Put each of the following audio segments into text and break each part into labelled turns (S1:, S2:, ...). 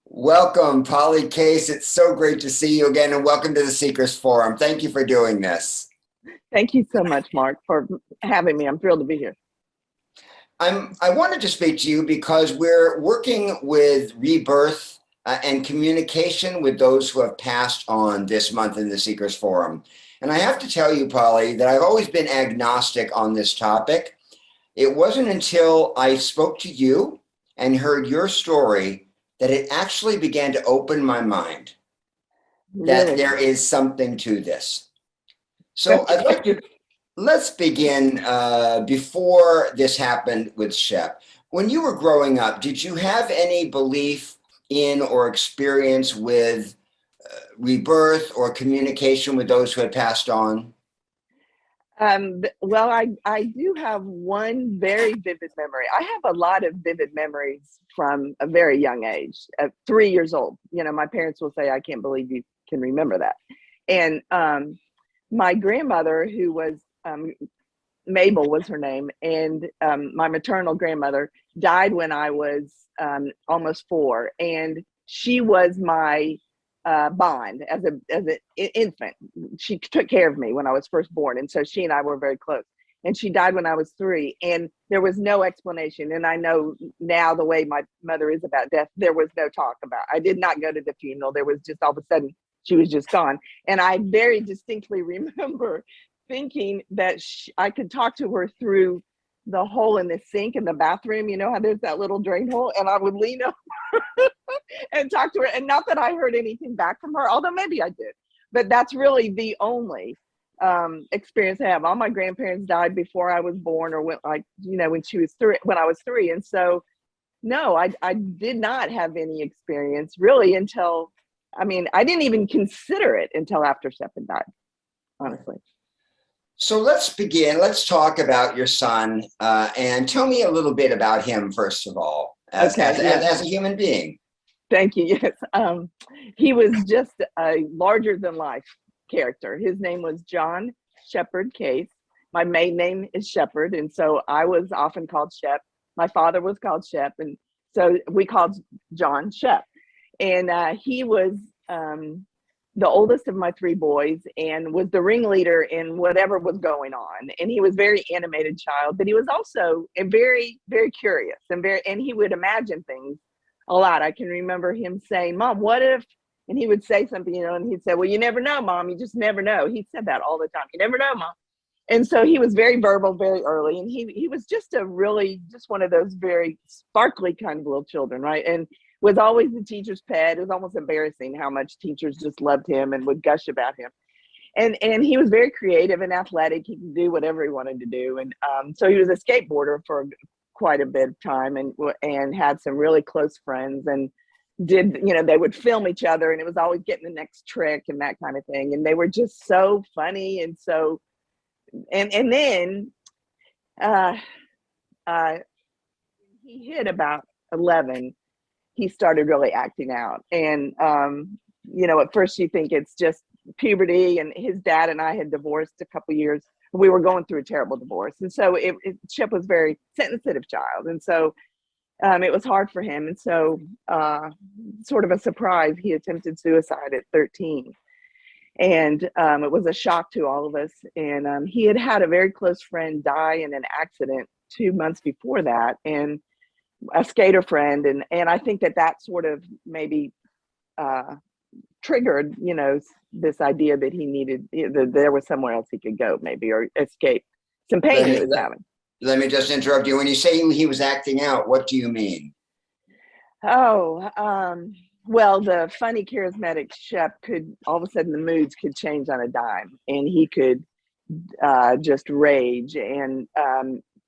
S1: Welcome, Polly Case. It's so great to see you again, and welcome to the Seekers Forum. Thank you for doing this.
S2: Thank you so much, Mark, for having me. I'm thrilled to be here.
S1: I wanted to speak to you because we're working with rebirth and communication with those who have passed on this month in the Seekers Forum. And I have to tell you, Polly, that I've always been agnostic on this topic. It wasn't until I spoke to you and heard your story that it actually began to open my mind that
S2: Really?
S1: there is something to this. So I'd
S2: Okay.
S1: like to let's begin before this happened with Shep. When you were growing up, did you have any belief in or experience with rebirth or communication with those who had passed on?
S2: Well, I do have one very vivid memory. I have a lot of vivid memories from a very young age, at 3 years old. You know, my parents will say, I can't believe you can remember that. And my grandmother, who was Mabel was her name, and my maternal grandmother died when I was almost 4, and she was my bond as an infant. She took care of me when I was first born, and so she and I were very close. And she died when I was 3, and there was no explanation. And I know now the way my mother is about death, there was no talk about. I did not go to the funeral. There was just all of a sudden she was just gone. And I very distinctly remember thinking that I could talk to her through the hole in the sink in the bathroom. You know how there's that little drain hole, and I would lean over and talk to her. And not that I heard anything back from her, although maybe I did. But that's really the only experience I have. All my grandparents died before I was born, or when she was 3, when I was 3, and so no, I did not have any experience really until. I mean, I didn't even consider it until after Shep had died, honestly.
S1: So let's begin. Let's talk about your son and tell me a little bit about him, first of all,
S2: Okay, yeah.
S1: as a human being.
S2: Thank you. Yes. He was just a larger than life character. His name was John Shepherd Case. My maiden name is Shepherd, and so I was often called Shep. My father was called Shep, and so we called John Shep. And he was the oldest of my 3 boys and was the ringleader in whatever was going on. And he was a very animated child, but he was also very, very curious and he would imagine things a lot. I can remember him saying, Mom, what if, and he would say something, and he'd say, well, you never know, Mom, you just never know. He said that all the time. You never know, Mom. And so he was very verbal very early, and he was just just one of those very sparkly kind of little children, right? And was always the teacher's pet. It was almost embarrassing how much teachers just loved him and would gush about him. And he was very creative and athletic. He could do whatever he wanted to do. And so he was a skateboarder for quite a bit of time, and had some really close friends, and they would film each other, and it was always getting the next trick and that kind of thing. And they were just so funny. And so, and then uh, uh, he hit about 11, he started really acting out. And, at first you think it's just puberty, and his dad and I had divorced a couple years. We were going through a terrible divorce. And so Chip was a very sensitive child. And so it was hard for him. And so sort of a surprise, he attempted suicide at 13. And it was a shock to all of us. And he had had a very close friend die in an accident 2 months before that. And a skater friend, and I think that sort of maybe triggered this idea that he needed that there was somewhere else he could go, maybe, or escape some pain he was having.
S1: Let me just interrupt you. When you say he was acting out, what do you mean?
S2: Well, the funny charismatic Shep could all of a sudden, the moods could change on a dime, and he could just rage. And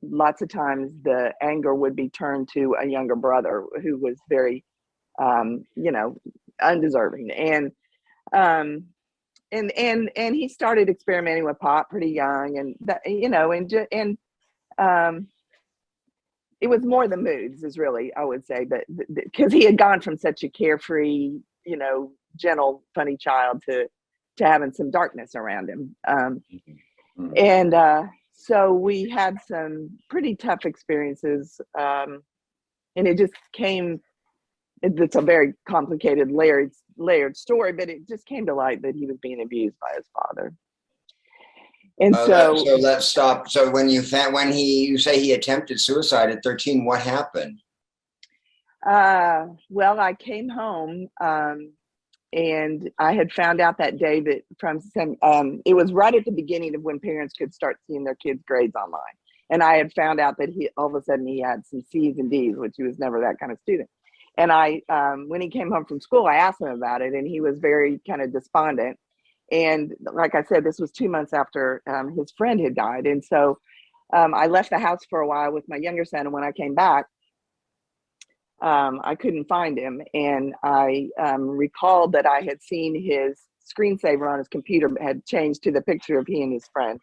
S2: lots of times the anger would be turned to a younger brother who was very undeserving. And he started experimenting with pot pretty young, and it was more the moods, is really, I would say, but because he had gone from such a carefree, gentle, funny child to having some darkness around him. And so we had some pretty tough experiences, and it just came it's a very complicated, layered story, but it just came to light that he was being abused by his father. And so
S1: let's stop. So when you say he attempted suicide at 13, what happened?
S2: Well, I came home, and I had found out that day that it was right at the beginning of when parents could start seeing their kids' grades online. And I had found out that all of a sudden he had some C's and D's, which he was never that kind of student. And when he came home from school, I asked him about it, and he was very kind of despondent. And like I said, this was 2 months after his friend had died. And so I left the house for a while with my younger son. And when I came back, I couldn't find him. And I recalled that I had seen his screensaver on his computer had changed to the picture of he and his friend.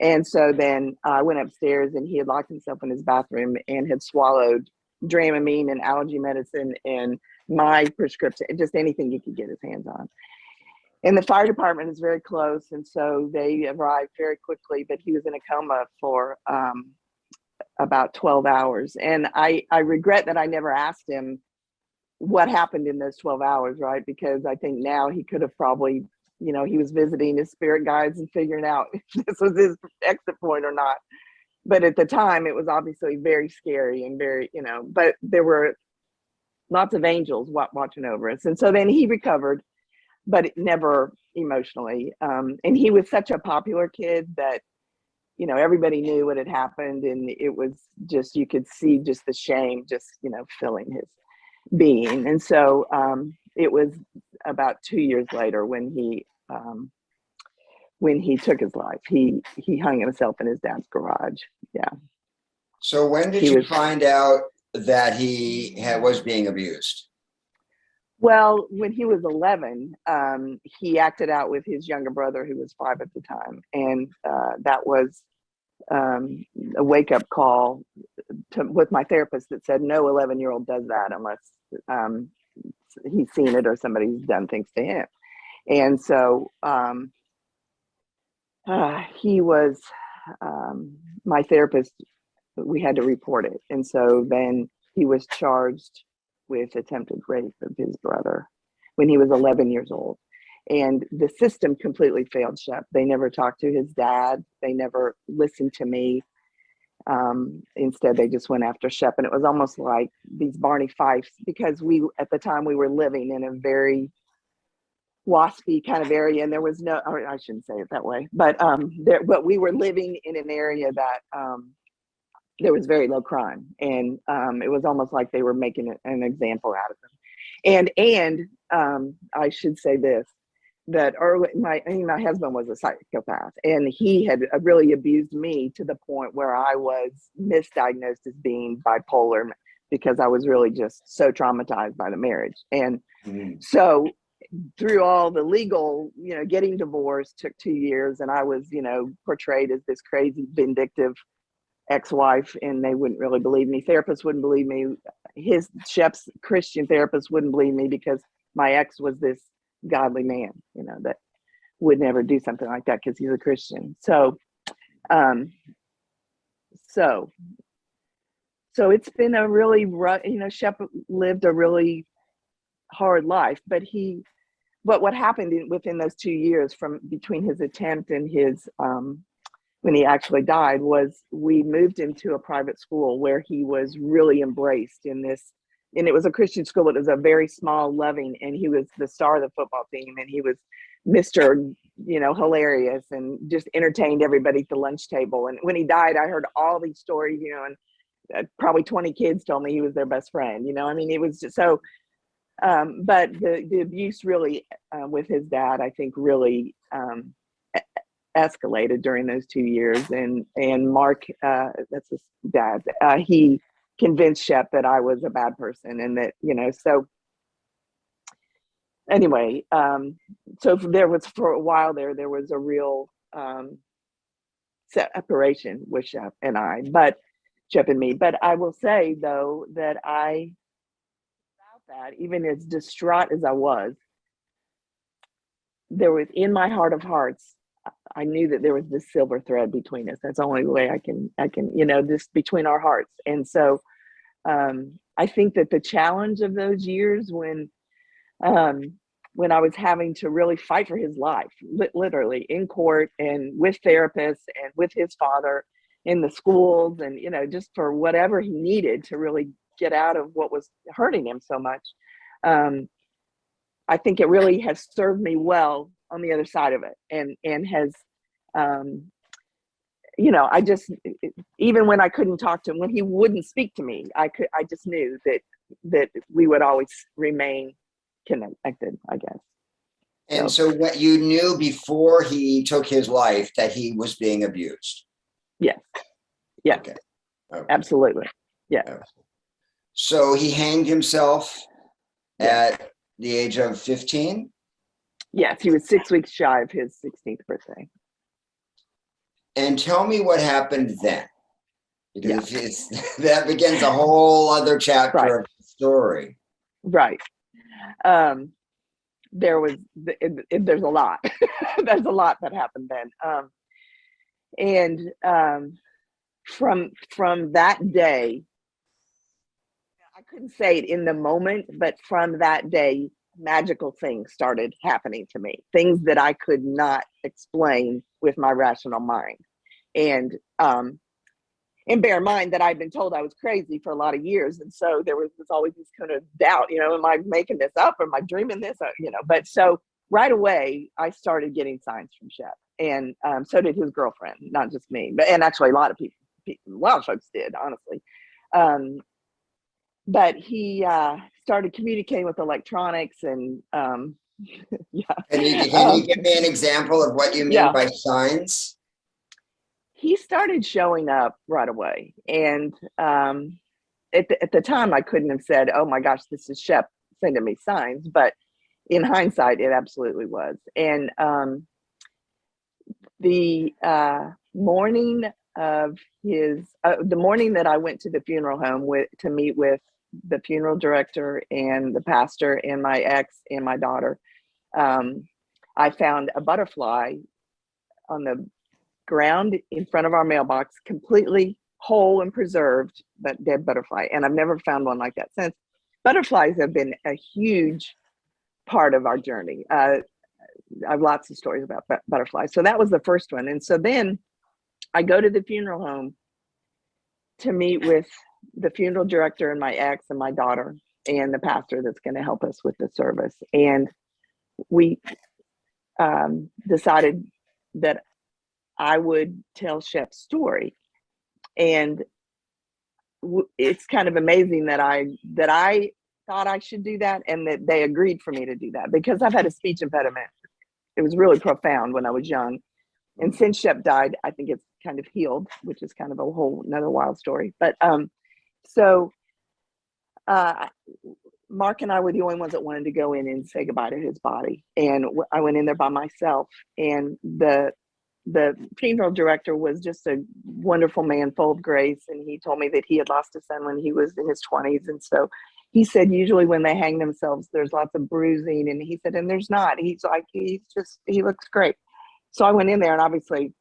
S2: And so then I went upstairs, and he had locked himself in his bathroom and had swallowed Dramamine and allergy medicine and my prescription, just anything he could get his hands on. And the fire department is very close, and so they arrived very quickly, but he was in a coma for about 12 hours. And I regret that I never asked him what happened in those 12 hours, right? Because I think now he could have probably, he was visiting his spirit guides and figuring out if this was his exit point or not. But at the time, it was obviously very scary and very, but there were lots of angels watching over us. And so then he recovered, but never emotionally. And he was such a popular kid that, everybody knew what had happened. And it was just, you could see just the shame, just, filling his being. And so it was about 2 years later when he took his life. He hung himself in his dad's garage. Yeah.
S1: So when did you find out that he was being abused?
S2: Well, when he was 11, he acted out with his younger brother, who was 5 at the time. And that was a wake-up call with my therapist that said, no 11-year-old does that unless he's seen it or somebody's done things to him. And so he was, my therapist, we had to report it. And so then he was charged with attempted rape of his brother when he was 11 years old. And the system completely failed Shep. They never talked to his dad. They never listened to me. Instead, they just went after Shep. And it was almost like these Barney Fifes, because at the time, we were living in a very waspy kind of area. And there was no, or I shouldn't say it that way, but we were living in an area that there was very low crime. And it was almost like they were making an example out of them. And I should say this, that my husband was a psychopath, and he had really abused me to the point where I was misdiagnosed as being bipolar because I was really just so traumatized by the marriage. And so through all the legal, getting divorced took 2 years, and I was, portrayed as this crazy, vindictive ex-wife, and they wouldn't really believe me. Therapists wouldn't believe me. Shep's Christian therapist wouldn't believe me because my ex was this godly man, that would never do something like that because he's a Christian. So it's been a really rough, Shep lived a really hard life, but what happened within those 2 years from between his attempt and his when he actually died was we moved him to a private school where he was really embraced in this. And it was a Christian school. It was a very small, loving, and he was the star of the football team. And he was Mr., hilarious, and just entertained everybody at the lunch table. And when he died, I heard all these stories, and probably 20 kids told me he was their best friend. It was just so, but the abuse really with his dad, I think really escalated during those 2 years. And Mark, that's his dad, he convinced Shep that I was a bad person, and that, so anyway, so there was, for a while there was a real separation with Shep and me. But I will say, though, that about that, even as distraught as I was, there was, in my heart of hearts, I knew that there was this silver thread between us. That's the only way I can, this between our hearts. And so I think that the challenge of those years when I was having to really fight for his life, literally in court and with therapists and with his father in the schools, and, you know, just for whatever he needed to really get out of what was hurting him so much. I think it really has served me well on the other side of it, and has, you know, even when I couldn't talk to him, when he wouldn't speak to me, I just knew that we would always remain connected, I guess.
S1: And so what you knew before he took his life that he was being abused?
S2: Yes. Yeah.
S1: Okay.
S2: Absolutely. Yeah.
S1: So he hanged himself at the age of 15?
S2: Yes, he was 6 weeks shy of his 16th birthday.
S1: And tell me what happened then, because that begins a whole other chapter of the story.
S2: Right. There's a lot. There's a lot that happened then. From that day, I couldn't say it in the moment, but from that day, magical things started happening to me, things that I could not explain with my rational mind. And bear in mind that I'd been told I was crazy for a lot of years. And so there was always this kind of doubt, you know, am I making this up? Am I dreaming this? You know, but so right away, I started getting signs from Shep. And so did his girlfriend, not just me, and actually a lot of folks did, honestly. But he started communicating with electronics, and yeah.
S1: Can you give me an example of what you mean by signs?
S2: He started showing up right away. And at the time, I couldn't have said, oh my gosh, this is Shep sending me signs. But in hindsight, it absolutely was. And the morning of the morning that I went to the funeral home to meet with the funeral director and the pastor and my ex and my daughter, I found a butterfly on the ground in front of our mailbox, completely whole and preserved, but dead butterfly. And I've never found one like that since. Butterflies have been a huge part of our journey. I have lots of stories about butterflies. So that was the first one. And so then I go to the funeral home to meet with the funeral director and my ex and my daughter and the pastor that's going to help us with the service. And we decided that I would tell Shep's story. And it's kind of amazing that I thought I should do that, and that they agreed for me to do that, because I've had a speech impediment. It was really profound when I was young. And since Shep died, I think it's kind of healed, which is kind of a whole another wild story. But so Mark and I were the only ones that wanted to go in and say goodbye to his body. And I went in there by myself, and the funeral director was just a wonderful man, full of grace. And he told me that he had lost a son when he was in his 20s. And so he said, usually when they hang themselves, there's lots of bruising. And he said, and there's not. He's like, he looks great. So I went in there, and obviously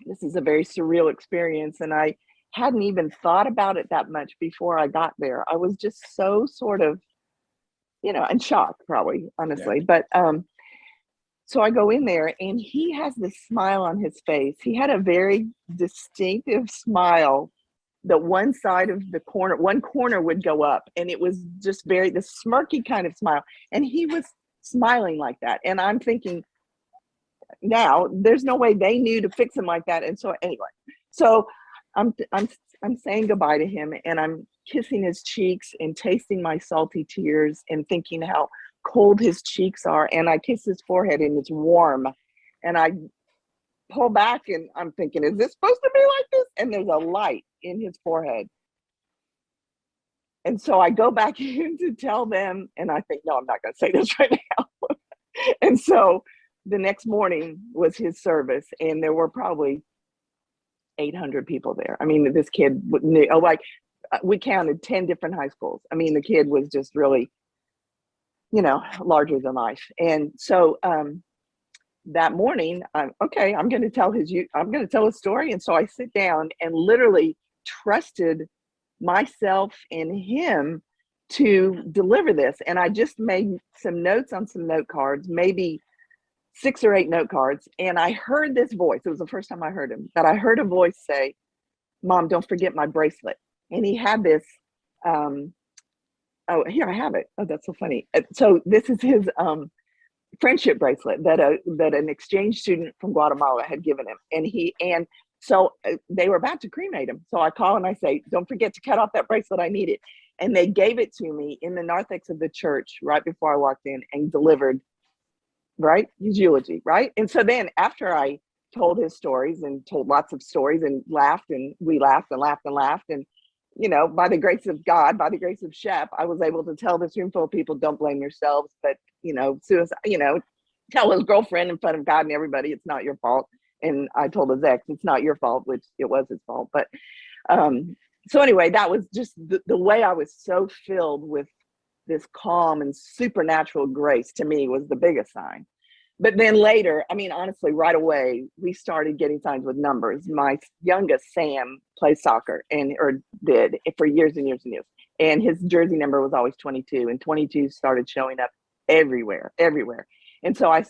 S2: this is a very surreal experience. And I hadn't even thought about it that much before I got there. I was just so sort of, you know, in shock, probably, honestly. Yeah. But so I go in there, and he has this smile on his face. He had a very distinctive smile that one corner would go up, and it was just the smirky kind of smile. And he was smiling like that. And I'm thinking, now there's no way they knew to fix him like that. And so anyway, so I'm saying goodbye to him, and I'm kissing his cheeks and tasting my salty tears and thinking how cold his cheeks are. And I kiss his forehead, and it's warm. And I pull back, and I'm thinking, is this supposed to be like this? And there's a light in his forehead. And so I go back in to tell them, and I think, no, I'm not going to say this right now. And so the next morning was his service, and there were probably 800 people there. I mean, this kid knew, we counted 10 different high schools. I mean, the kid was just really, you know, larger than life. And so that morning, I'm going to tell his story. And so I sit down and literally trusted myself and him to deliver this. And I just made some notes on some note cards, maybe 6 or 8 note cards. And I heard this voice. It was the first time I heard him, but I heard a voice say, "Mom, don't forget my bracelet." And he had this, oh, here I have it. Oh, that's so funny. So this is his friendship bracelet that an exchange student from Guatemala had given him. And so they were about to cremate him. So I call and I say, "Don't forget to cut off that bracelet. I need it." And they gave it to me in the narthex of the church right before I walked in and delivered, right, his eulogy, right? And so then after I told his stories and told lots of stories and laughed, and we laughed and laughed and laughed, and by the grace of God, by the grace of Shep, I was able to tell this room full of people, don't blame yourselves, but suicide, tell his girlfriend in front of God and everybody, it's not your fault. And I told his ex, it's not your fault, which it was his fault. But so anyway, that was just the way I was so filled with this calm and supernatural grace, to me, was the biggest sign. But then later, I mean, honestly, right away, we started getting signs with numbers. My youngest, Sam, plays soccer or did for years and years and years. And his jersey number was always 22, and 22 started showing up everywhere. And so I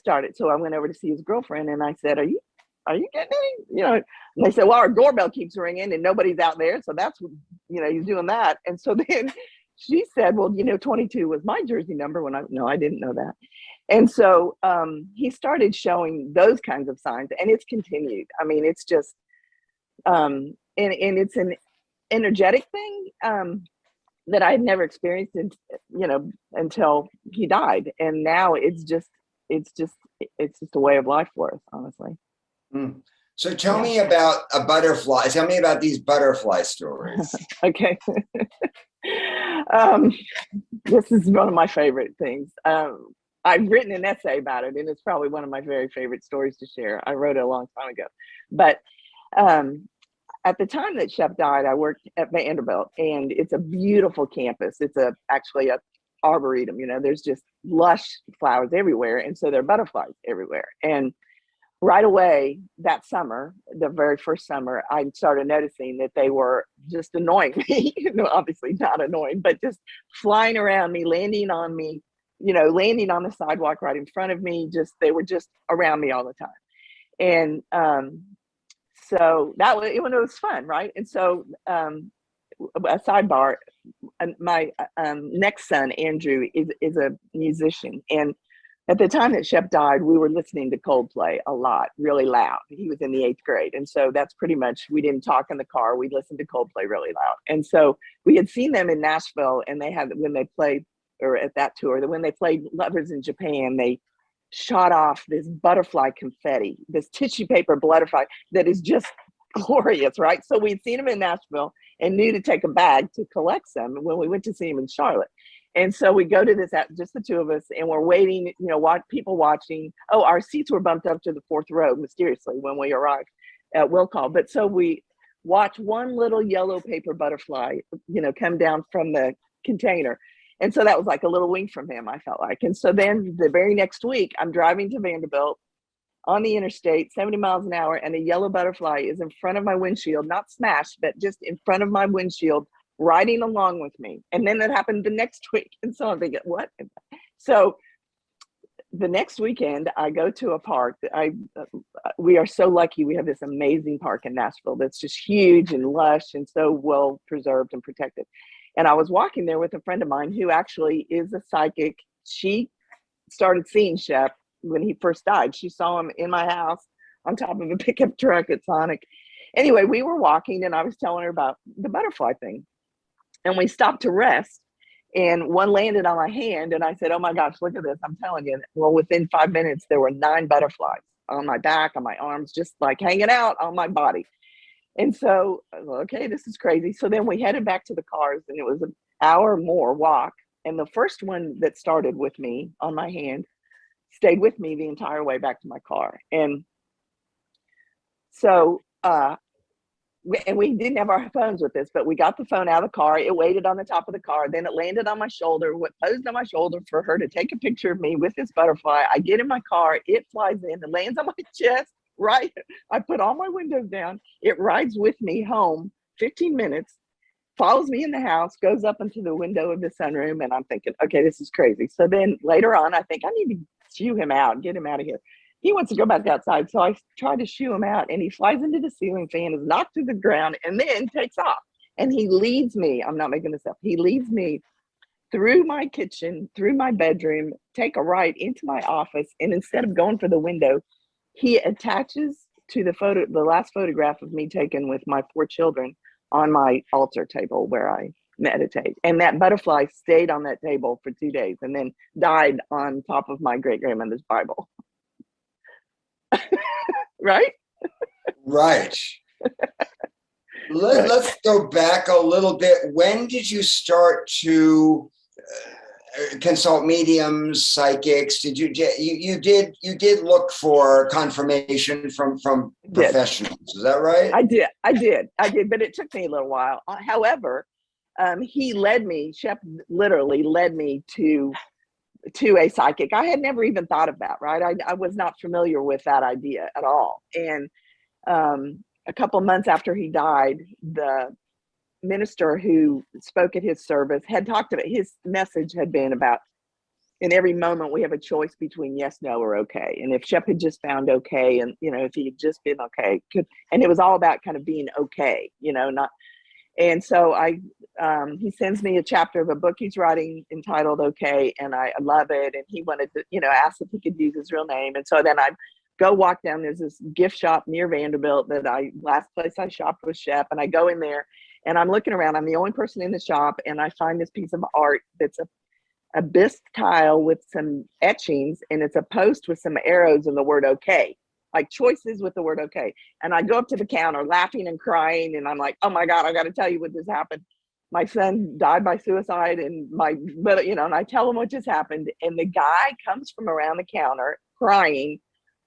S2: went over to see his girlfriend, and I said, are you getting any? And they said, well, our doorbell keeps ringing and nobody's out there. So that's, he's doing that. And so then she said, well, 22 was my jersey number I didn't know that. And so he started showing those kinds of signs, and it's continued. I mean, it's just, and it's an energetic thing that I had never experienced, until he died. And now it's just a way of life for us, honestly.
S1: Mm. So tell me about a butterfly. Tell me about these butterfly stories.
S2: Okay. This is one of my favorite things. I've written an essay about it, and it's probably one of my very favorite stories to share. I wrote it a long time ago. But at the time that Shep died, I worked at Vanderbilt, and it's a beautiful campus. It's actually a arboretum. There's just lush flowers everywhere, and so there are butterflies everywhere. And right away that summer, the very first summer, I started noticing that they were just annoying me. Obviously not annoying, but just flying around me, landing on me, landing on the sidewalk right in front of me. They were just around me all the time. And so that was, it was fun, right? And so a sidebar, my next son, Andrew, is a musician. And at the time that Shep died, we were listening to Coldplay a lot, really loud. He was in the 8th grade. And so that's pretty much, we didn't talk in the car. We listened to Coldplay really loud. And so we had seen them in Nashville, and when they played, or at that tour, when they played Lovers in Japan, they shot off this butterfly confetti, this tissue paper butterfly that is just glorious, right? So we'd seen them in Nashville and knew to take a bag to collect some when we went to see him in Charlotte. And so we go to this, just the two of us, and we're waiting, people watching. Oh, our seats were bumped up to the 4th row mysteriously when we arrived at Will Call. But so we watch one little yellow paper butterfly, come down from the container. And so that was like a little wink from him, I felt like. And so then the very next week, I'm driving to Vanderbilt on the interstate, 70 miles an hour, and a yellow butterfly is in front of my windshield, not smashed, but just in front of my windshield, riding along with me. And then that happened the next week. And so I'm thinking, what? So the next weekend, I go to a park. We are so lucky. We have this amazing park in Nashville that's just huge and lush and so well preserved and protected. And I was walking there with a friend of mine who actually is a psychic. She started seeing Shep when he first died. She saw him in my house on top of a pickup truck at Sonic. Anyway, we were walking, and I was telling her about the butterfly thing. And we stopped to rest, and one landed on my hand, and I said, oh my gosh, look at this, I'm telling you. Well, within 5 minutes, there were 9 butterflies on my back, on my arms, just like hanging out on my body. And so, okay, this is crazy. So then we headed back to the cars, and it was an hour more walk. And the first one that started with me on my hand stayed with me the entire way back to my car. And so, and we didn't have our phones with us, but we got the phone out of the car. It waited on the top of the car. Then it landed on my shoulder, posed on my shoulder for her to take a picture of me with this butterfly. I get in my car, it flies in and lands on my chest, right? I put all my windows down. It rides with me home 15 minutes. follows me in the house, goes up into the window of the sunroom, and I'm thinking, okay, this is crazy. So then later on, I think I need to shoo him out, get him out of here. He wants to go back outside. So I try to shoo him out, and he flies into the ceiling fan, is knocked to the ground, and then takes off. And he leads me, I'm not making this up, he leads me through my kitchen, through my bedroom, take a right into my office. And instead of going for the window, he attaches to the last photograph of me taken with my 4 children on my altar table where I meditate. And that butterfly stayed on that table for 2 days and then died on top of my great grandmother's Bible. Right?
S1: Right. Let's go back a little bit. When did you start to consult mediums, psychics? Did you did look for confirmation from professionals? Is that right?
S2: I did, but it took me a little while. However, he led me, Shep literally led me to a psychic I had never even thought about, right? I was not familiar with that idea at all. And a couple months after he died, the minister who spoke at his service had talked about, his message had been about, in every moment we have a choice between yes, no, or okay. And if Shep had just found okay, and if he had just been okay, and it was all about kind of being okay, not. And so he sends me a chapter of a book he's writing entitled Okay, and I love it. And he wanted to, ask if he could use his real name. And so then I go walk down, there's this gift shop near Vanderbilt last place I shopped was Shep, and I go in there and I'm looking around. I'm the only person in the shop, and I find this piece of art that's a bisque tile with some etchings, and it's a post with some arrows and the word okay, like choices with the word okay. And I go up to the counter laughing and crying, and I'm like, oh my God, I got to tell you what just happened. My son died by suicide, and and I tell him what just happened. And the guy comes from around the counter crying,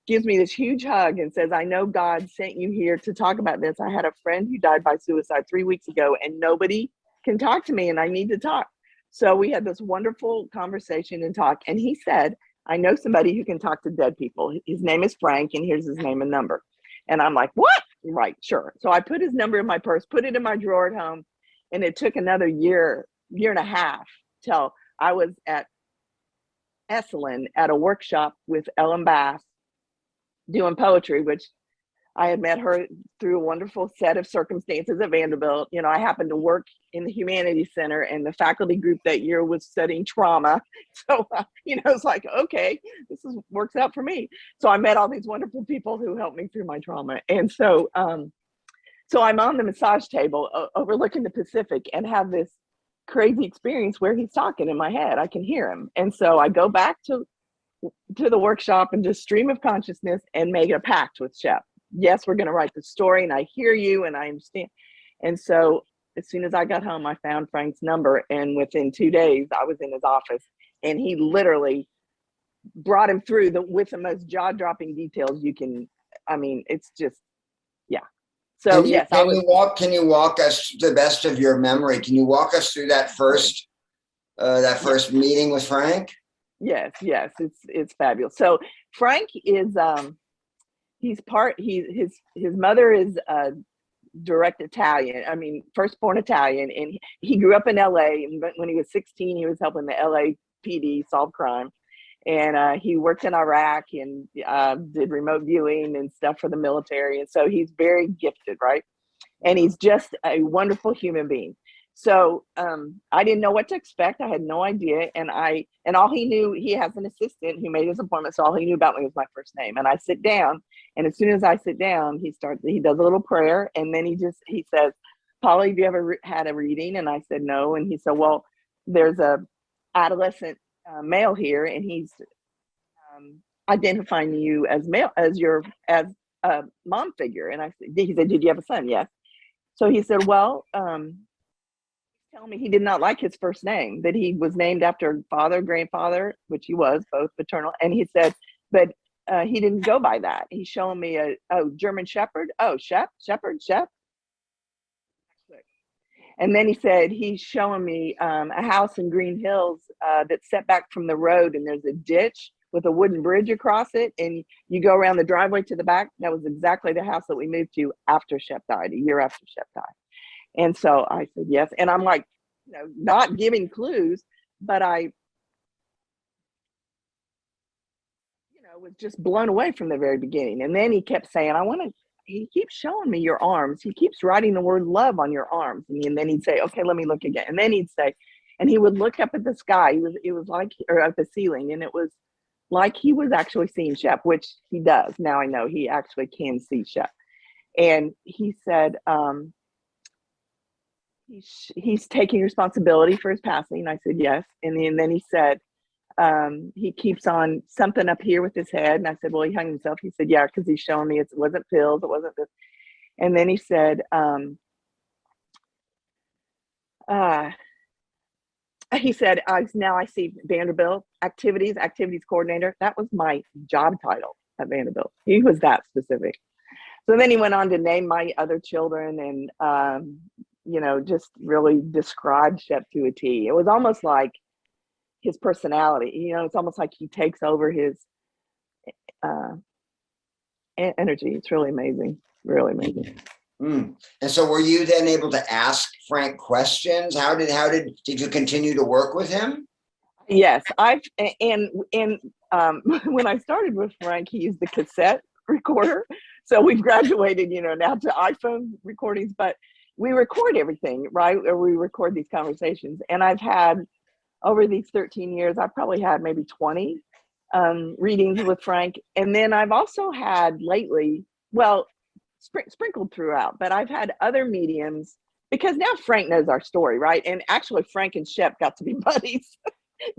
S2: gives me this huge hug and says, I know God sent you here to talk about this. I had a friend who died by suicide 3 weeks ago, and nobody can talk to me, and I need to talk. So we had this wonderful conversation and talk. And he said, I know somebody who can talk to dead people. His name is Frank, and here's his name and number. And I'm like, what? Right, sure. So I put his number in my purse, put it in my drawer at home. And it took another year and a half till I was at Esalen at a workshop with Ellen Bass doing poetry, which I had met her through a wonderful set of circumstances at Vanderbilt. I happened to work in the Humanities Center, and the faculty group that year was studying trauma. So, it's like, okay, works out for me. So I met all these wonderful people who helped me through my trauma. And so, so I'm on the massage table overlooking the Pacific and have this crazy experience where he's talking in my head. I can hear him. And so I go back to the workshop and just stream of consciousness and make a pact with Shep. Yes, we're going to write the story, and I hear you and I understand. And so as soon as I got home, I found Frank's number, and within 2 days I was in his office, and he literally brought him through with the most jaw-dropping details you can. I mean, it's just, yeah. So
S1: can you walk us to the best of your memory? Can you walk us through that first meeting with Frank?
S2: Yes, it's fabulous. So Frank is his mother is direct Italian. I mean, firstborn Italian, and he grew up in LA. And when he was 16, he was helping the LAPD solve crime, and he worked in Iraq and did remote viewing and stuff for the military. And so he's very gifted, right? And he's just a wonderful human being. So I didn't know what to expect. I had no idea. And all he knew, he has an assistant who made his appointment. So all he knew about me was my first name. And I sit down, and as soon as I sit down, he does a little prayer. And then he says, Polly, have you ever had a reading? And I said, no. And he said, well, there's a adolescent male here, and he's identifying you as male, as a mom figure. And he said, did you have a son? Yes. So he said, well, tell me he did not like his first name, that he was named after father, grandfather, which he was, both paternal. And he said, but he didn't go by that. He's showing me a German Shepherd. Oh, Shep. And then he said, he's showing me a house in Green Hills that's set back from the road, and there's a ditch with a wooden bridge across it. And you go around the driveway to the back. That was exactly the house that we moved to after Shep died, a year after Shep died. And so I said yes. And I'm like, not giving clues, but I, was just blown away from the very beginning. And then he kept saying, he keeps showing me your arms. He keeps writing the word love on your arms. And then he'd say, okay, let me look again. And then he'd say, and he would look up at the sky. It was like, or at the ceiling. And it was like he was actually seeing Shep, which he does. Now I know he actually can see Shep. And he said, he's taking responsibility for his passing. I said, yes. And then he said, he keeps on something up here with his head. And I said, well, he hung himself. He said, yeah, because he's showing me it wasn't pills, it wasn't this. And then he said, now I see Vanderbilt activities coordinator. That was my job title at Vanderbilt. He was that specific. So then he went on to name my other children and, just really described Shep to a T. It was almost like his personality, it's almost like he takes over his energy. It's really amazing, really amazing.
S1: And so were you then able to ask Frank questions? Did you continue to work with him?
S2: Yes, when I started with Frank, he used the cassette recorder. So we've graduated, now to iPhone recordings, but we record everything, right? Or we record these conversations. And I've had, over these 13 years, I've probably had maybe 20 readings with Frank. And then I've also had lately, well, sprinkled throughout, but I've had other mediums, because now Frank knows our story, right? And actually Frank and Shep got to be buddies.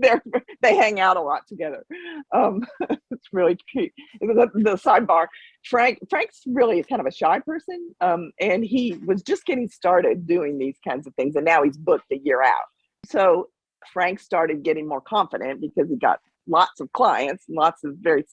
S2: They hang out a lot together. It's really cute. The sidebar, Frank's really kind of a shy person, and he was just getting started doing these kinds of things, and now he's booked a year out. So Frank started getting more confident because he got lots of clients and lots of very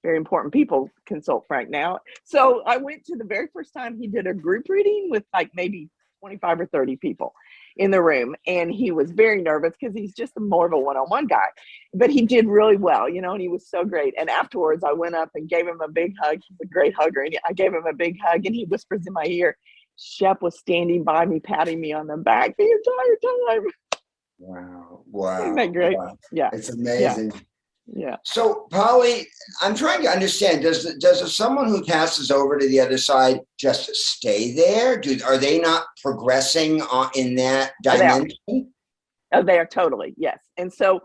S2: important people consult Frank now. So I went to the very first time he did a group reading with like maybe 25 or 30 people in the room. And he was very nervous because he's just more of a one-on-one guy, but he did really well, and he was so great. And afterwards I went up and gave him a big hug. He's a great hugger. And I gave him a big hug, and he whispers in my ear, Shep was standing by me, patting me on the back the entire time.
S1: Wow.
S2: Isn't that great?
S1: Wow.
S2: Yeah.
S1: It's amazing.
S2: Yeah.
S1: So, Polly, I'm trying to understand, does someone who passes over to the other side just stay there? Are they not progressing in that dimension?
S2: They are totally, yes. And so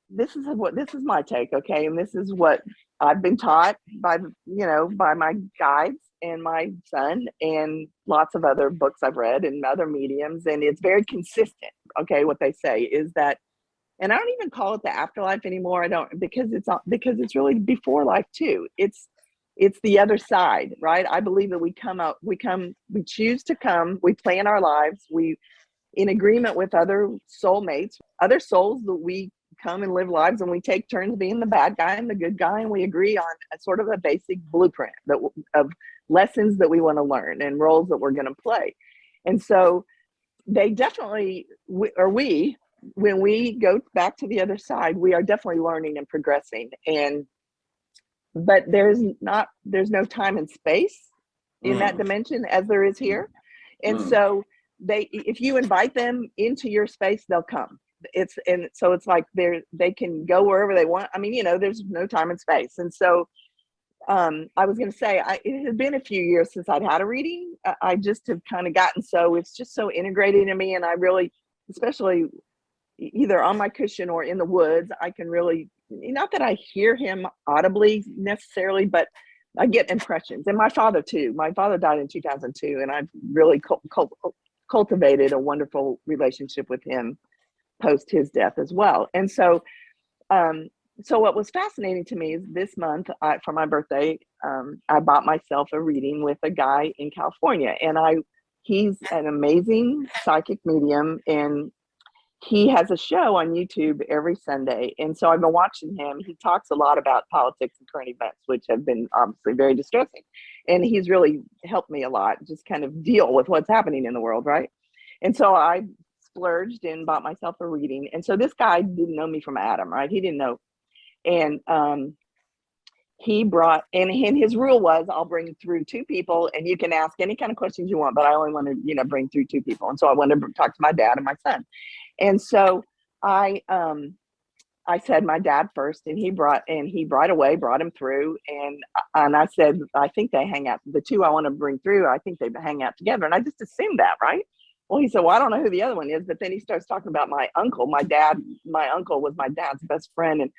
S2: this is my take, okay? And this is what I've been taught by my guides and my son, and lots of other books I've read and other mediums. And it's very consistent, okay? What they say is that, and I don't even call it the afterlife anymore. because it's really before life too. It's the other side, right? I believe that we choose to come, we plan our lives, we, in agreement with other soulmates, other souls, that we come and live lives, and we take turns being the bad guy and the good guy, and we agree on a sort of a basic blueprint of lessons that we want to learn and roles that we're going to play. And so they definitely, when we go back to the other side, we are definitely learning and progressing. But there's no time and space in that dimension as there is here. And so if you invite them into your space, they'll come. So it's like they can go wherever they want. I mean, there's no time and space. And so I was going to say, it had been a few years since I'd had a reading. I just have kind of gotten, so it's just so integrated in me. And I really, especially either on my cushion or in the woods, I can really, not that I hear him audibly necessarily, but I get impressions. And my father too. My father died in 2002, and I've really cultivated a wonderful relationship with him post his death as well. And so, so what was fascinating to me is this month, for my birthday, I bought myself a reading with a guy in California, and he's an amazing psychic medium, and he has a show on YouTube every Sunday. And so I've been watching him. He talks a lot about politics and current events, which have been obviously very distressing. And he's really helped me a lot, just kind of deal with what's happening in the world, right? And so I splurged and bought myself a reading. And so this guy didn't know me from Adam, right? He didn't know. And he brought, and his rule was, I'll bring through 2 people, and you can ask any kind of questions you want, but I only want to, bring through 2 people. And so I wanted to talk to my dad and my son. And so I said my dad first, and he brought him through. And I said, I think they hang out. The 2 I want to bring through, I think they hang out together. And I just assumed that, right? Well, he said, well, I don't know who the other one is. But then he starts talking about my uncle. My uncle was my dad's best friend.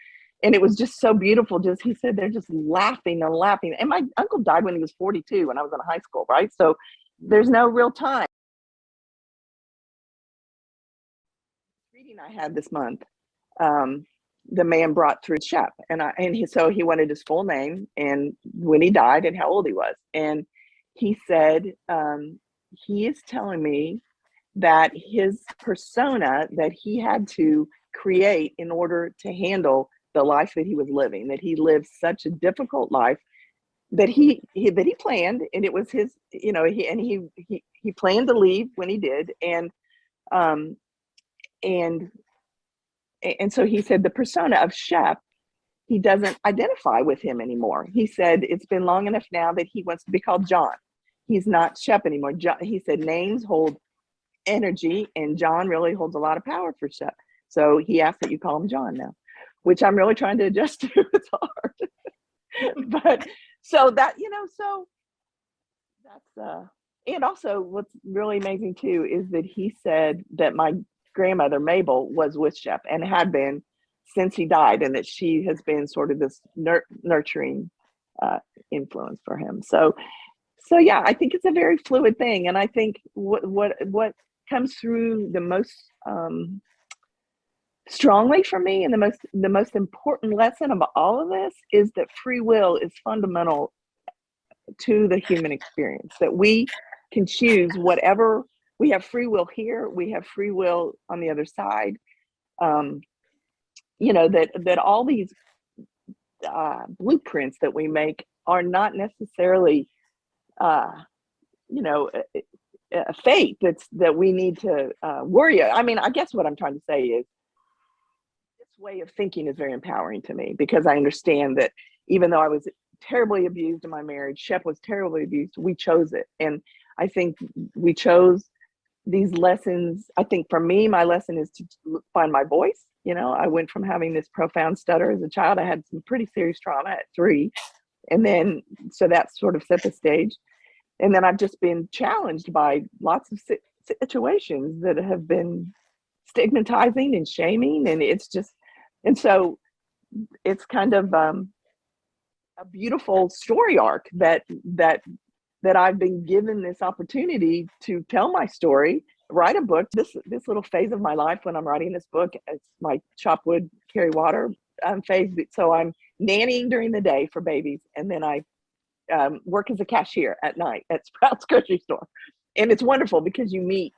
S2: And it was just so beautiful. He said, they're just laughing and laughing. And my uncle died when he was 42, when I was in high school, right? So there's no real time. Reading I had this month, the man brought through Shep, so he wanted his full name and when he died and how old he was. And he said, he is telling me that his persona that he had to create in order to handle the life that he was living, that he lived such a difficult life that he planned, and it was his, he planned to leave when he did. And so he said the persona of Shep, he doesn't identify with him anymore. He said it's been long enough now that he wants to be called John. He's not Shep anymore. He said names hold energy, and John really holds a lot of power for Shep. So he asked that you call him John now, which I'm really trying to adjust to. It's hard. But so that, so that's, and also what's really amazing too, is that he said that my grandmother, Mabel, was with Shep and had been since he died, and that she has been sort of this nurturing influence for him. So yeah, I think it's a very fluid thing. And I think what comes through the most strongly for me, and the most important lesson of all of this, is that free will is fundamental to the human experience, that we can choose whatever. We have free will here, we have free will on the other side. That all these blueprints that we make are not necessarily a fate that we need to worry. I mean, I guess what I'm trying to say is this way of thinking is very empowering to me, because I understand that even though I was terribly abused in my marriage, Shep was terribly abused, we chose it. And I think we chose these lessons. I think for me, my lesson is to find my voice. I went from having this profound stutter as a child. I had some pretty serious trauma at 3. And then, so that sort of set the stage. And then I've just been challenged by lots of situations that have been stigmatizing and shaming. And so it's kind of a beautiful story arc that I've been given this opportunity to tell my story, write a book. This little phase of my life when I'm writing this book, it's my chop wood, carry water phase. So I'm nannying during the day for babies, and then I work as a cashier at night at Sprouts grocery store. And it's wonderful because you meet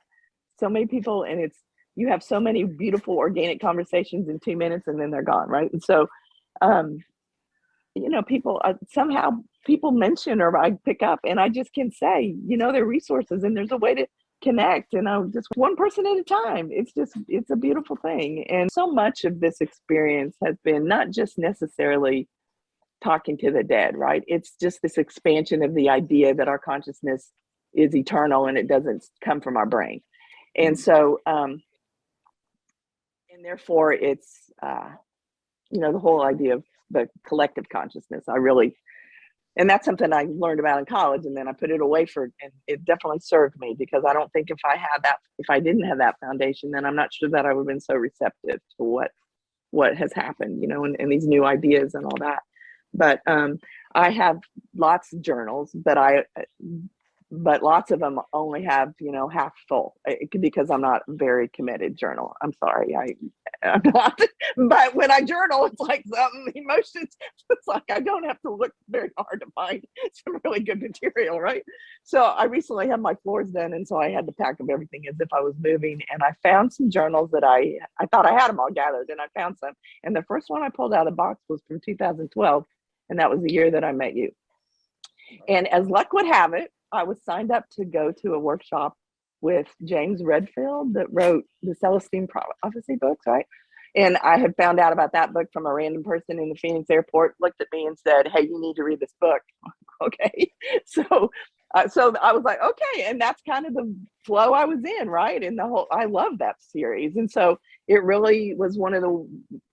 S2: so many people, and you have so many beautiful organic conversations in 2 minutes, and then they're gone, right? And so people somehow people mention, or I pick up, and I just can say, there are resources, and there's a way to connect, and I'm just one person at a time. It's a beautiful thing. And so much of this experience has been not just necessarily talking to the dead, right? It's just this expansion of the idea that our consciousness is eternal and it doesn't come from our brain. And so, and therefore it's, the whole idea of the collective consciousness. And that's something I learned about in college, and then I put it away and it definitely served me, because I don't think if I didn't have that foundation, then I'm not sure that I would have been so receptive to what has happened, and these new ideas and all that. But I have lots of journals, but lots of them only have, half full, because I'm not a very committed journal. I'm sorry. I'm not, but when I journal, it's like some emotions. It's like I don't have to look very hard to find some really good material, right? So I recently had my floors done, and so I had to pack up everything as if I was moving. And I found some journals that I thought I had them all gathered, and I found some. And the first one I pulled out of the box was from 2012, and that was the year that I met you. And as luck would have it, I was signed up to go to a workshop with James Redfield that wrote the Celestine Prophecy books, right? And I had found out about that book from a random person in the Phoenix airport, looked at me and said, "Hey, you need to read this book." Okay. So, so I was like, okay. And that's kind of the flow I was in, right? And I love that series. And so it really was one of the,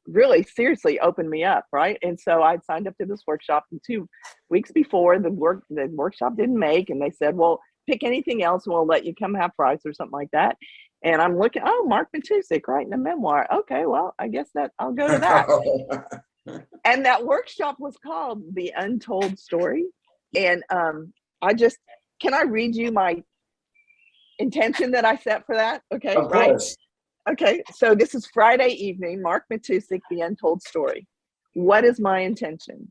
S2: really seriously opened me up, right? And so I signed up to this workshop, and 2 weeks before the workshop didn't make, and they said, well, pick anything else and we'll let you come half price or something like that. And I'm looking, oh, Mark Matusik writing a memoir. Okay, well, I guess that I'll go to that. And that workshop was called The Untold Story. And can I read you my intention that I set for that? Okay,
S1: Of
S2: right?
S1: course.
S2: Okay, so this is Friday evening, Mark Matusik, The Untold Story. What is my intention?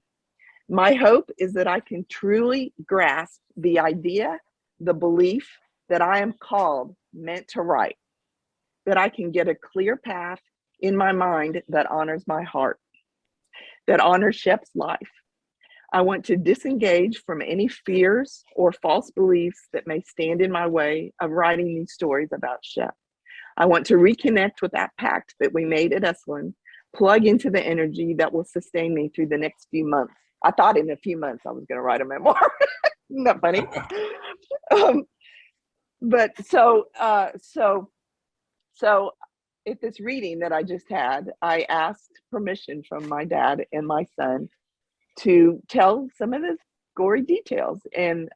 S2: My hope is that I can truly grasp the idea, the belief that I am called, meant to write, that I can get a clear path in my mind that honors my heart, that honors Shep's life. I want to disengage from any fears or false beliefs that may stand in my way of writing these stories about Shep. I want to reconnect with that pact that we made at Esalen, plug into the energy that will sustain me through the next few months. I thought in a few months I was going to write a memoir. Isn't that funny? But so at this reading that I just had, I asked permission from my dad and my son to tell some of the gory details, and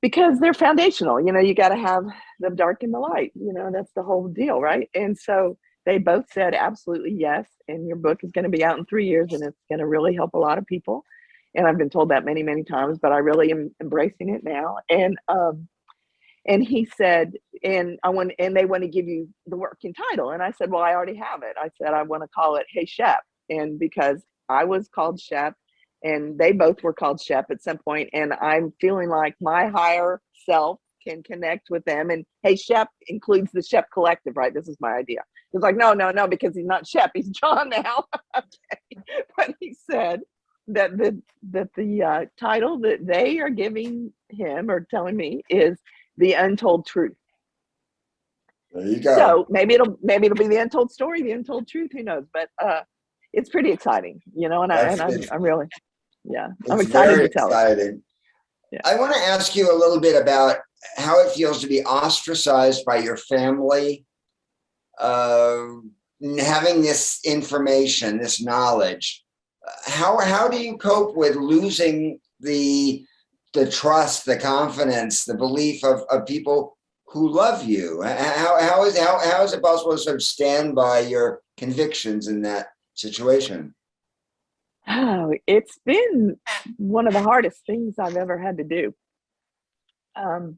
S2: because they're foundational, you got to have the dark and the light, that's the whole deal, right? And so they both said absolutely yes, and your book is going to be out in 3 years, and it's going to really help a lot of people. And I've been told that many, many times, but I really am embracing it now. And he said, and they want to give you the working title. And I said, well, I already have it. I said, I want to call it Hey Shep. And because I was called Shep, and they both were called Shep at some point, and I'm feeling like my higher self can connect with them. And Hey Shep includes the Shep Collective, right? This is my idea. He's like, no, because he's not Shep, he's John now. Okay. But he said that the title that they are giving him or telling me is The Untold Truth.
S1: There you go.
S2: So maybe it'll be the untold story, the untold truth, who knows? But it's pretty exciting, and I'm really, I'm excited to tell it.
S1: Yeah. I want to ask you a little bit about how it feels to be ostracized by your family, having this information, this knowledge. How do you cope with losing the trust, the confidence, the belief of people who love you? How is it possible to sort of stand by your convictions in that situation?
S2: Oh, it's been one of the hardest things I've ever had to do. Or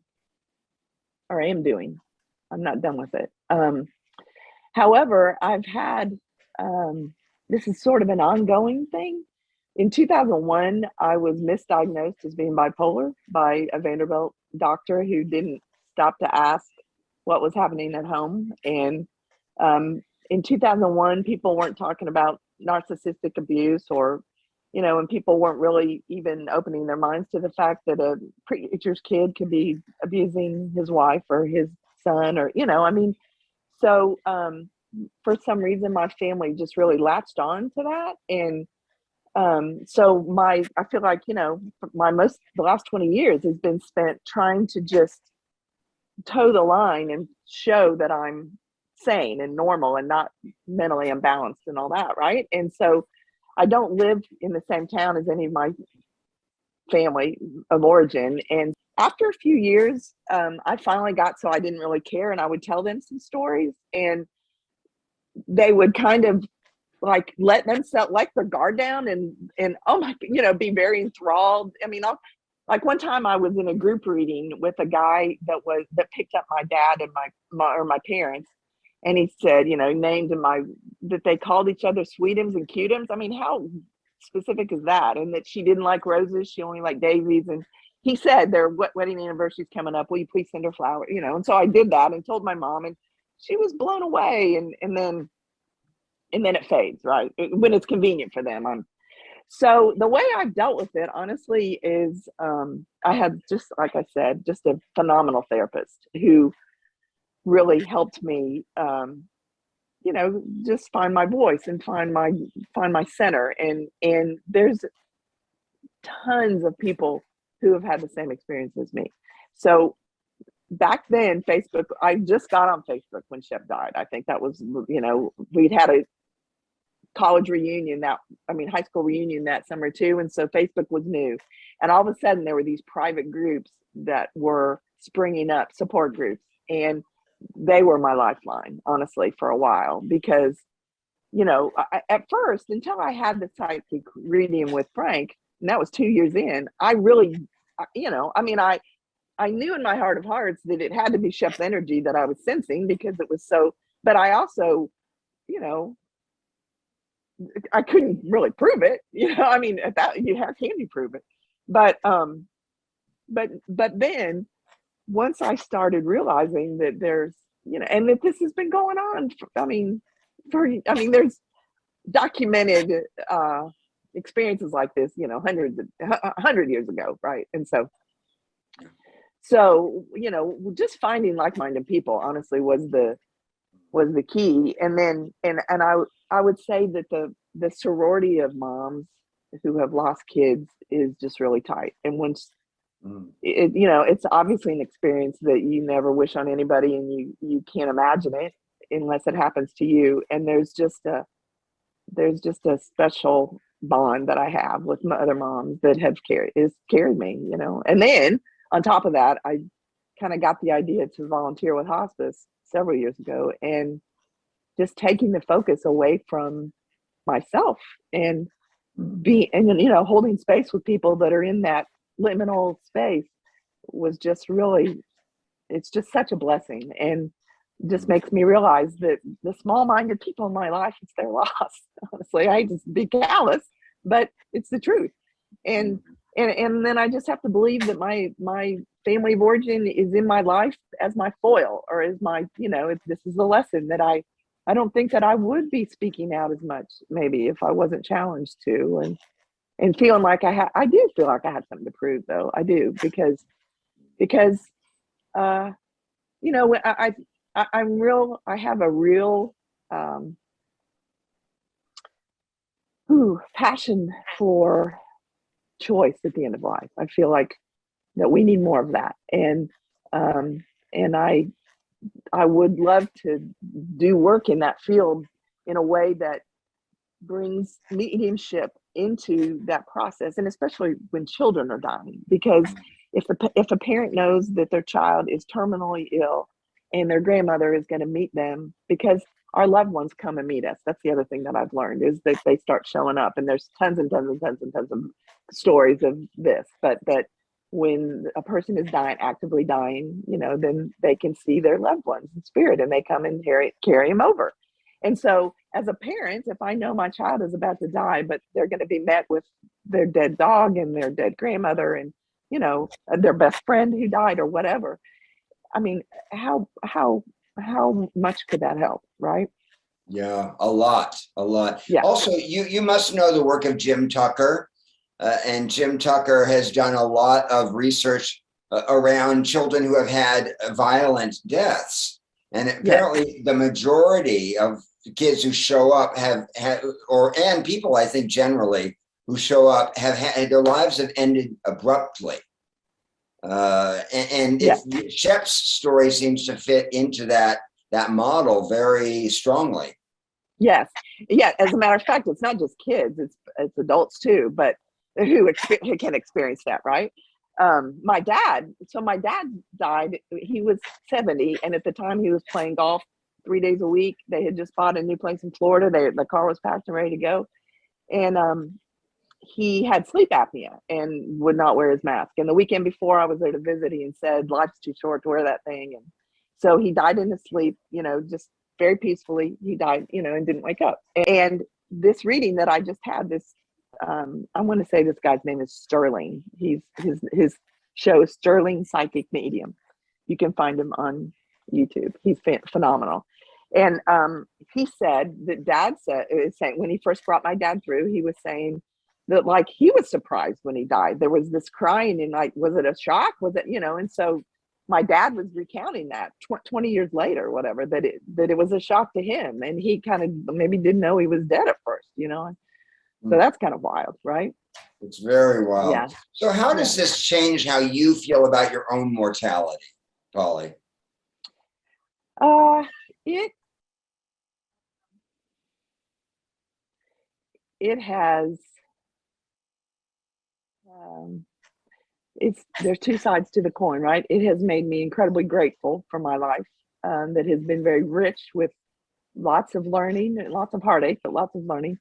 S2: I am doing. I'm not done with it. However, I've had, this is sort of an ongoing thing. In 2001, I was misdiagnosed as being bipolar by a Vanderbilt doctor who didn't stop to ask what was happening at home. And in 2001, people weren't talking about narcissistic abuse, or, and people weren't really even opening their minds to the fact that a preacher's kid could be abusing his wife or his son, or, so for some reason, my family just really latched on to that. And so I feel like, the last 20 years has been spent trying to just toe the line and show that I'm sane and normal and not mentally imbalanced and all that, right? And so I don't live in the same town as any of my family of origin. And after a few years, I finally got so I didn't really care, and I would tell them some stories, and they would kind of like let themselves let their guard down and oh my, be very enthralled. I mean, like one time I was in a group reading with a guy that picked up my dad and my parents, and he said, named that they called each other Sweetums and Cutums. I mean, how specific is that? And that she didn't like roses, she only liked daisies. And he said their wedding anniversary is coming up. Will you please send her flowers? And so I did that and told my mom, and she was blown away. And then it fades, right? When it's convenient for them. So the way I've dealt with it, honestly, is I had, just like I said, just a phenomenal therapist who really helped me just find my voice and find my center. And there's tons of people who have had the same experience as me. So back then, Facebook, I just got on Facebook when Shep died. I think that was, we'd had a college reunion high school reunion that summer too. And so Facebook was new. And all of a sudden there were these private groups that were springing up, support groups. And they were my lifeline, honestly, for a while, because, at first, until I had the psychic reading with Frank, and that was 2 years in, I really, I knew in my heart of hearts that it had to be Shep's energy that I was sensing, because it was so, but I also, I couldn't really prove it, at that, how can you prove it? But then once I started realizing that there's, and that this has been going on, there's documented experiences like this, 100 years ago, right? And so, just finding like-minded people, honestly, was the key. And then, and I would say that the sorority of moms who have lost kids is just really tight. And once it's obviously an experience that you never wish on anybody, and you can't imagine it unless it happens to you. And there's just a special bond that I have with my other moms that have carried me, And then on top of that, I kind of got the idea to volunteer with hospice several years ago, and just taking the focus away from myself and holding space with people that are in that liminal space was just really, it's just such a blessing, and just makes me realize that the small-minded people in my life, it's their loss. Honestly, I just be callous, but it's the truth. And then I just have to believe that my family of origin is in my life as my foil, or as my, this is a lesson that I don't think that I would be speaking out as much, maybe, if I wasn't challenged to, and feeling like I do feel like I have something to prove, though. I do, because I have a real passion for choice at the end of life. I feel like that we need more of that, and I would love to do work in that field in a way that brings mediumship into that process, and especially when children are dying, because if a parent knows that their child is terminally ill and their grandmother is going to meet them, because our loved ones come and meet us. That's the other thing that I've learned, is that they start showing up, and there's tons and tons and tons and tons of stories of this, but that when a person is actively dying, then they can see their loved ones in spirit, and they come and carry them over. And so as a parent, if I know my child is about to die, but they're going to be met with their dead dog and their dead grandmother and, their best friend who died or whatever, how much could that help, right?
S1: Yeah, a lot.
S2: Yeah.
S1: Also, you must know the work of Jim Tucker, and Jim Tucker has done a lot of research around children who have had violent deaths, and apparently the majority of kids who show up and people, I think, generally who show up have had their lives have ended abruptly. Shep's story seems to fit into that model very strongly.
S2: Yes. Yeah. As a matter of fact, it's not just kids, it's adults too, but who can experience that, right? My dad died, he was 70, and at the time he was playing golf 3 days a week. They had just bought a new place in Florida. The car was packed and ready to go. And he had sleep apnea and would not wear his mask. And the weekend before I was there to visit, he said, life's too short to wear that thing. And so he died in his sleep, just very peacefully. He died, and didn't wake up. And this reading that I just had, I want to say this guy's name is Sterling. His show is Sterling Psychic Medium. You can find him on YouTube. He's phenomenal. And he said that Dad said when he first brought my dad through, he was saying that, like, he was surprised when he died. There was this crying, and like, was it a shock? Was it, and so my dad was recounting that 20 years later, whatever, that it was a shock to him, and he kind of maybe didn't know he was dead at first, you know. So that's kind of wild, right?
S1: It's very wild.
S2: Yeah.
S1: So how does this change how you feel about your own mortality, Polly?
S2: It has there's two sides to the coin, right? It has made me incredibly grateful for my life, that has been very rich with lots of learning, lots of heartache, but lots of learning.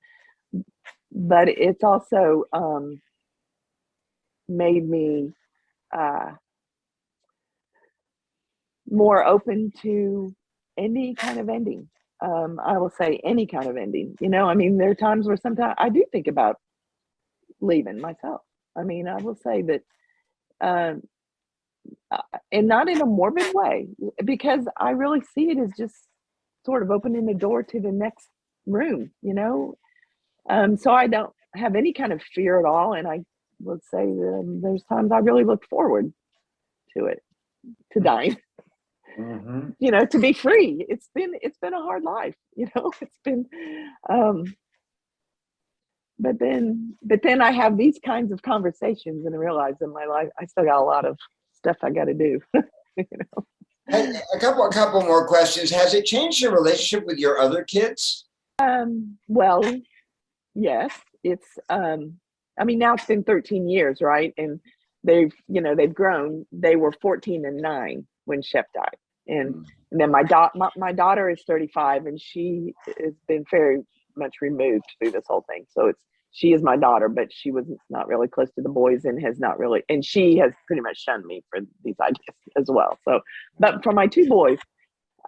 S2: But it's also made me more open to any kind of ending. I will say any kind of ending. You know, I mean, there are times where sometimes I do think about leaving myself. I mean, I will say that, and not in a morbid way, because I really see it as just sort of opening the door to the next room, you know? So I don't have any kind of fear at all. And I would say that there's times I really look forward to it, to dying.
S1: Mm-hmm.
S2: You know, to be free. It's been a hard life, you know. It's been but then I have these kinds of conversations and I realize in my life I still got a lot of stuff I got to do. You know.
S1: And a couple more questions. Has it changed your relationship with your other kids?
S2: Well, yes. It's I mean, now it's been 13 years, right? And they've grown. They were 14 and 9 when Shep died. And then my daughter is 35 and she has been very much removed through this whole thing. So she is my daughter, but she was not really close to the boys and and she has pretty much shunned me for these ideas as well. So, but for my 2 boys,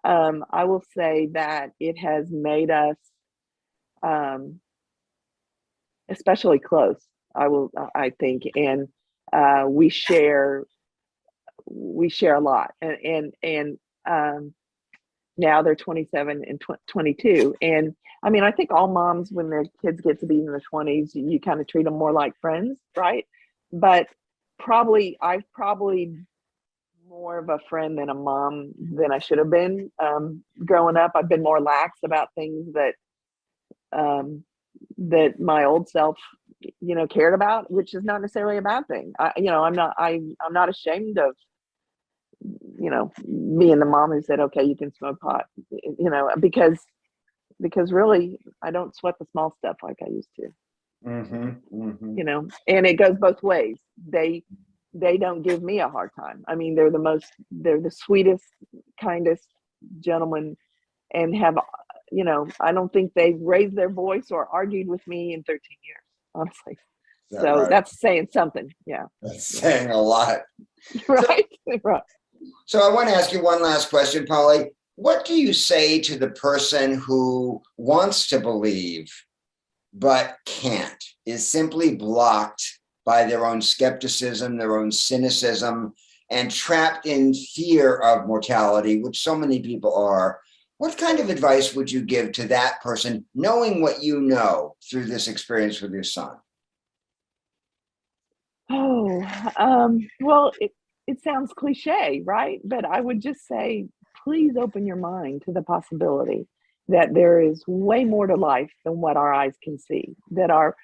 S2: I will say that it has made us especially close. I think, and we share a lot, and now they're 27 and 22. And I mean, I think all moms, when their kids get to be in their 20s, you kind of treat them more like friends, right? But I've probably more of a friend than a mom than I should have been. Growing up, I've been more lax about things that my old self, you know, cared about, which is not necessarily a bad thing. I'm not ashamed of, you know, being the mom who said, okay, you can smoke pot, you know, because really I don't sweat the small stuff like I used to.
S1: Mm-hmm, mm-hmm.
S2: You know, and it goes both ways. They don't give me a hard time. I mean, they're the sweetest, kindest gentlemen, and have, you know, I don't think they've raised their voice or argued with me in 13 years, honestly. So right? That's saying something. Yeah.
S1: That's saying a lot.
S2: Right. Right.
S1: So I want to ask you one last question, Polly. What do you say to the person who wants to believe but can't, is simply blocked by their own skepticism, their own cynicism, and trapped in fear of mortality, which so many people are? What kind of advice would you give to that person, knowing what you know through this experience with your son?
S2: Oh, well, it sounds cliche, right? But I would just say, please open your mind to the possibility that there is way more to life than what our eyes can see, that our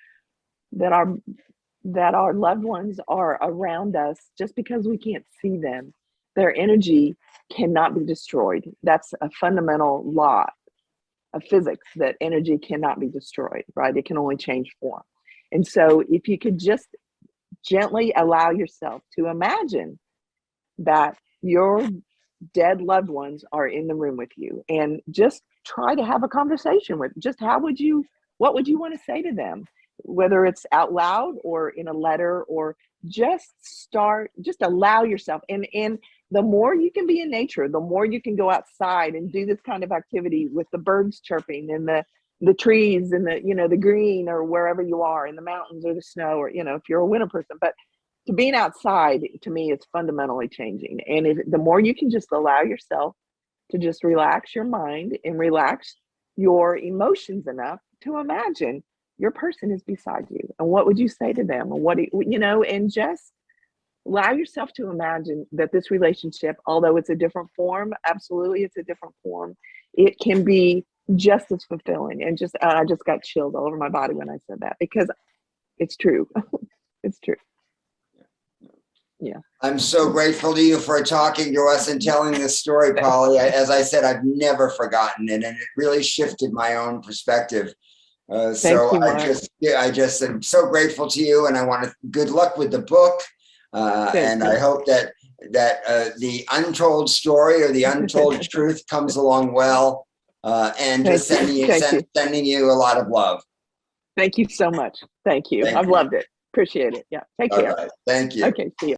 S2: loved ones are around us just because we can't see them. Their energy cannot be destroyed. That's a fundamental law of physics, that energy cannot be destroyed, right? It can only change form. And so if you could just gently allow yourself to imagine that your dead loved ones are in the room with you, and just try to have a conversation with just what would you want to say to them, whether it's out loud or in a letter, or just allow yourself. And the more you can be in nature, the more you can go outside and do this kind of activity with the birds chirping and the trees and the green, or wherever you are in the mountains or the snow, or, if you're a winter person. But to being outside, to me, is fundamentally changing. And the more you can just allow yourself to just relax your mind and relax your emotions enough to imagine your person is beside you, and what would you say to them, and and just allow yourself to imagine that this relationship, although it's a different form, absolutely it's a different form, it can be just as fulfilling. And just I just got chills all over my body when I said that, because it's true. It's true. Yeah.
S1: I'm so grateful to you for talking to us and telling this story, Polly. As I said, I've never forgotten it, and it really shifted my own perspective. So
S2: you,
S1: I just am so grateful to you, and I want to good luck with the book. And I hope that the untold story or the untold truth comes along well. And just sending you a lot of love.
S2: Thank you so much. Thank you. I've loved it. Appreciate it. Yeah. Take care.
S1: All right. Thank you.
S2: Okay. See you.